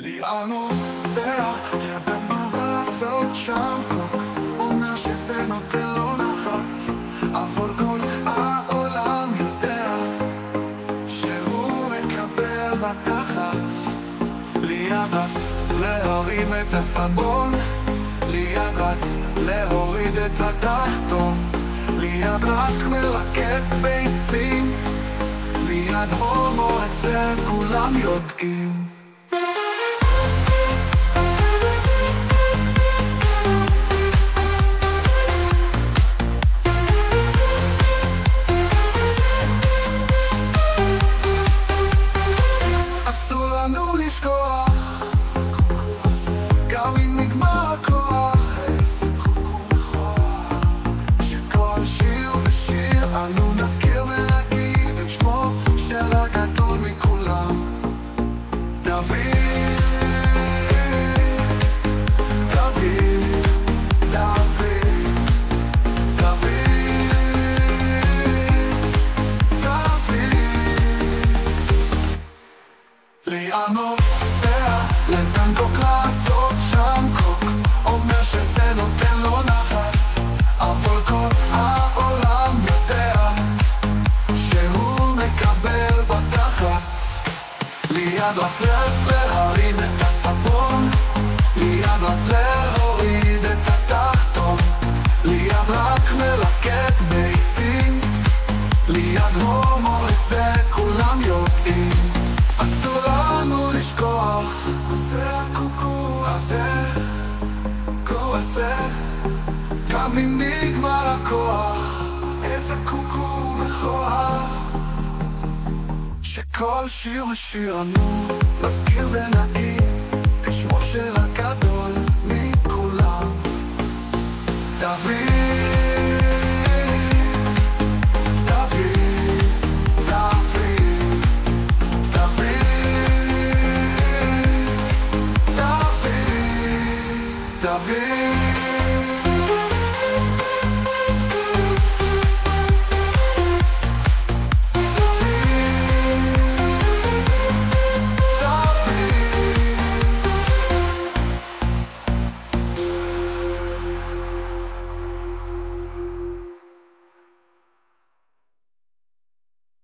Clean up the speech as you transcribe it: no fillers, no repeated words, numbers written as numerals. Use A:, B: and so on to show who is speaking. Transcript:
A: ליאנו ידענו לעשות שם חוק, אומר שזה נותן לו נחת, אבל כל העולם יודע שהוא מקבל בתחת. ליד רץ להוריד את הסבון, ליד רץ להוריד את התחתון, ליד רק מלקט ביצים, ליד הומו את זה כולם יודעים. אסור לנו לשכוח, גם אם נגמר הכוח, שכל שיר ושיר אנו נזכיר ונגיד את שמו של הגדול מכולם, דוד. ליאנו לטנקוק לעשות שם קוק, אומר שזה נותן לו נחת, אבל כל העולם יודע שהוא מקבל בתחת. ליד רץ להרים את הסבון, ליד רץ להוריד את התחתון, ליד רק מלקט ביצים, ליד הומו את זה כולם יודעים. אסור לנו לשכוח, זה הקוקו הזה, קו הזה, גם אם נגמר הכוח, איזה קוקו מכוער, שכל שיר ושיר אנו נזכיר ונגיד את שמו של הגדול מכולם, דוד.